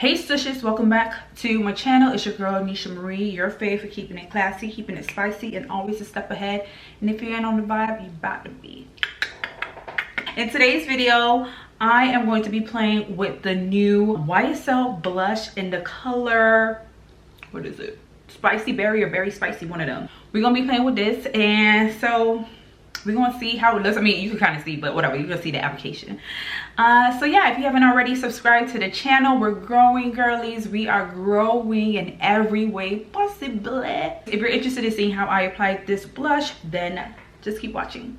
Hey Stushes, welcome back to my channel. It's your girl Nisha Marie, your fave for keeping it classy, keeping it spicy, and always a step ahead. And if you ain't on the vibe, you about to be. In today's video, I am going to be playing with the new YSL blush in the color, what is it? Spicy berry or berry spicy, one of them. We're gonna be playing with this, and so we're gonna see how it looks. I mean, you can kind of see, but whatever, you're gonna see the application. So yeah, if you haven't already subscribed to the channel, we're growing, girlies. We are growing in every way possible. If you're interested in seeing how I applied this blush, then just keep watching.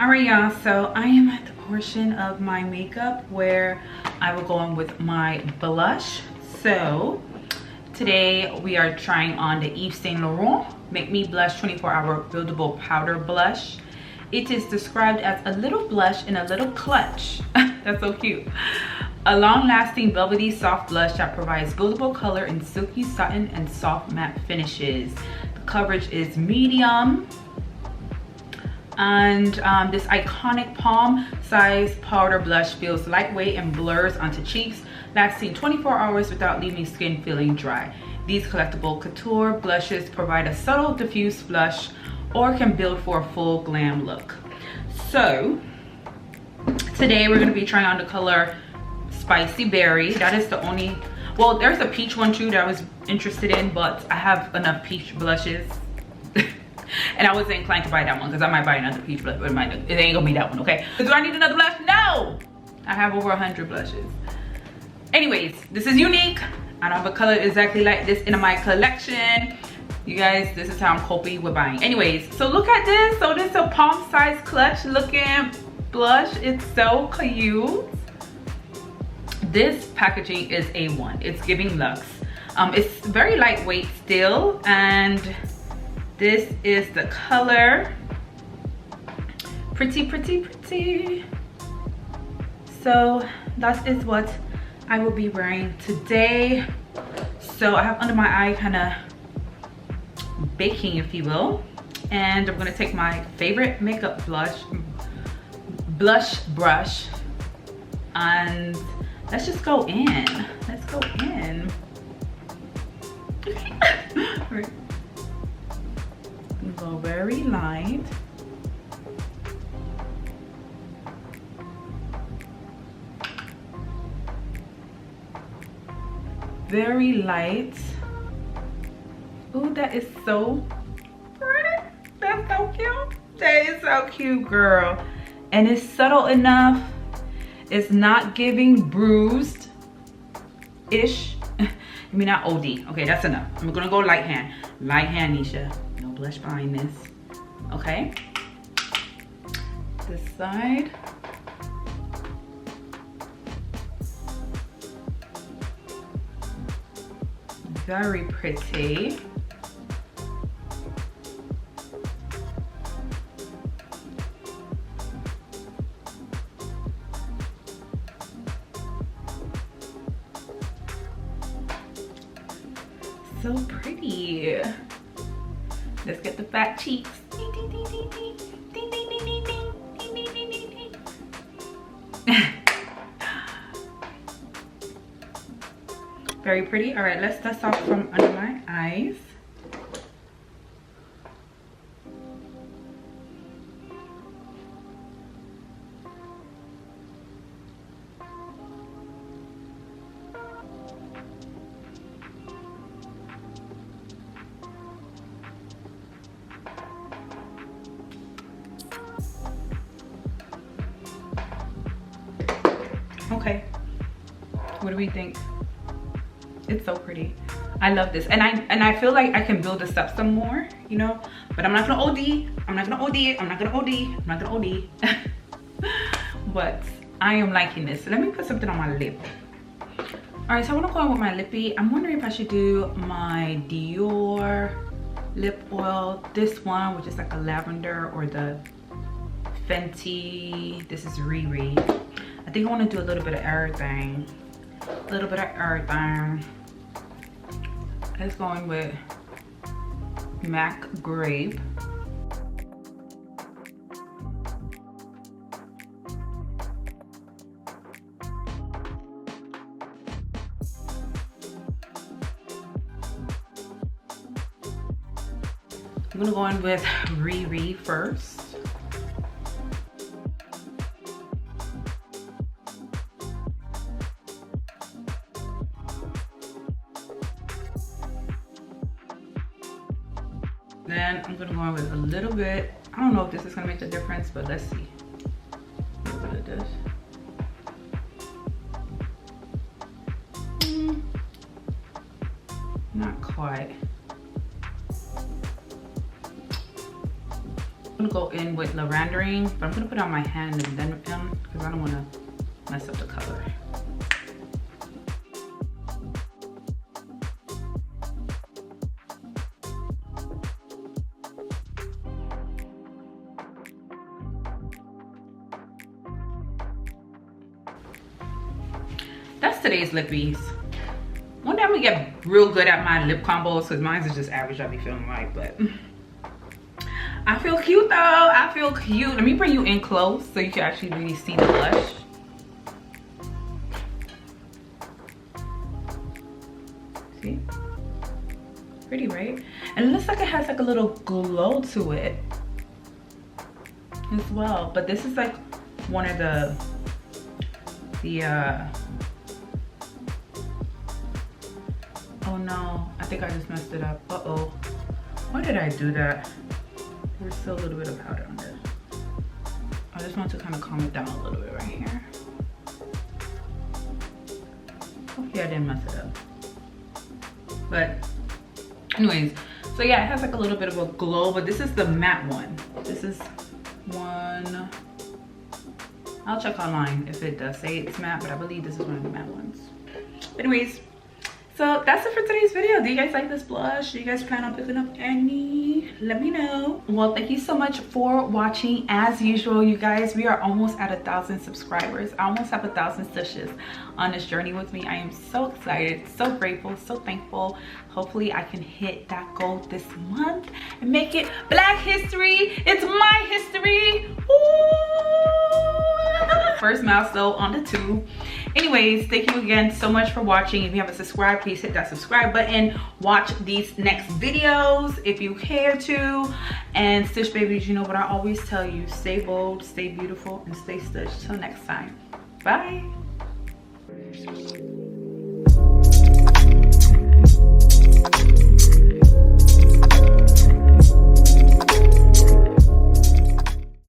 Alright y'all, so I am at the portion of my makeup where I will go in with my blush. So today we are trying on the Yves Saint Laurent Make Me Blush 24-Hour Buildable Powder Blush. It is described as a little blush in a little clutch. That's so cute. A long-lasting velvety soft blush that provides buildable color in silky satin and soft matte finishes. The coverage is medium. And this iconic palm size powder blush feels lightweight and blurs onto cheeks, lasting 24 hours without leaving skin feeling dry. These collectible couture blushes provide a subtle diffuse blush or can build for a full glam look. So today we're going to be trying on the color Spicy Berry. That is the only, well, there's a peach one too that I was interested in, but I have enough peach blushes. And I wasn't inclined to buy that one because I might buy another peach blush, but it ain't gonna be that one, okay? Do I need another blush? No! I have over 100 blushes. Anyways, this is unique. I don't have a color exactly like this in my collection. You guys, this is how I'm coping with buying. Anyways, so look at this. So this is a palm size clutch looking blush. It's so cute. This packaging is A1. It's giving luxe. It's very lightweight still, and this is the color. Pretty, pretty, pretty. So that is what I will be wearing today. So I have under my eye kind of baking, if you will. And I'm gonna take my favorite makeup blush brush, and let's just go in. Let's go in. Right. Go very light. Very light. Ooh, that is so pretty. That's so cute. That is so cute, girl. And it's subtle enough. It's not giving bruised-ish. I mean, not OD. Okay, that's enough. I'm gonna go light hand. Light hand, Nisha. No blush behind this. Okay. This side. Very pretty. So pretty. Let's get the fat cheeks. Very pretty. All right, let's dust off from under my eyes. Okay, what do we think? It's so pretty. I love this, and I feel like I can build this up some more, you know, but I'm not gonna OD. I'm not gonna OD. I'm not gonna OD. I'm not gonna OD. But I am liking this. So let me put something on my lip. All right, so I want to go on with my lippy. I'm wondering if I should do my Dior lip oil, this one, which is like a lavender, or the Fenty. This is Riri. I think I want to do a little bit of everything. A little bit of everything. It's going with Mac Grape. I'm gonna go in with Riri first. Then I'm gonna go in with a little bit. I don't know if this is gonna make a difference, but let's see. A little bit of this. Not quite. I'm gonna go in with lavendering, but I'm gonna put it on my hand and then because I don't wanna mess up the color. That's today's lippies. One day I'm gonna get real good at my lip combos because mine is just average. I be feeling like, but I feel cute though. I feel cute. Let me bring you in close so you can actually really see the blush. See? Pretty, right? And it looks like it has like a little glow to it as well. But this is like one of the oh no, I think I just messed it up. Uh-oh. Why did I do that? There's still a little bit of powder on there. I just want to kind of calm it down a little bit right here. Hopefully I didn't mess it up. But anyways, so yeah, it has like a little bit of a glow, but this is the matte one. This is one. I'll check online if it does say it's matte, but I believe this is one of the matte ones. Anyways, so that's it for today's video. Do you guys like this blush? Do you guys plan on picking up any? Let me know. Well, thank you so much for watching. As usual, you guys, we are almost at 1,000 subscribers. I almost have 1,000 Stushes on this journey with me. I am so excited, so grateful, so thankful. Hopefully I can hit that goal this month and make it Black history. It's my history. Ooh. First milestone on the tube. Anyways, thank you again so much for watching. If you haven't subscribed, please hit that subscribe button. Watch these next videos if you care to. And Stush babies, you know what I always tell you: stay bold, stay beautiful, and stay Stush. Till next time, bye.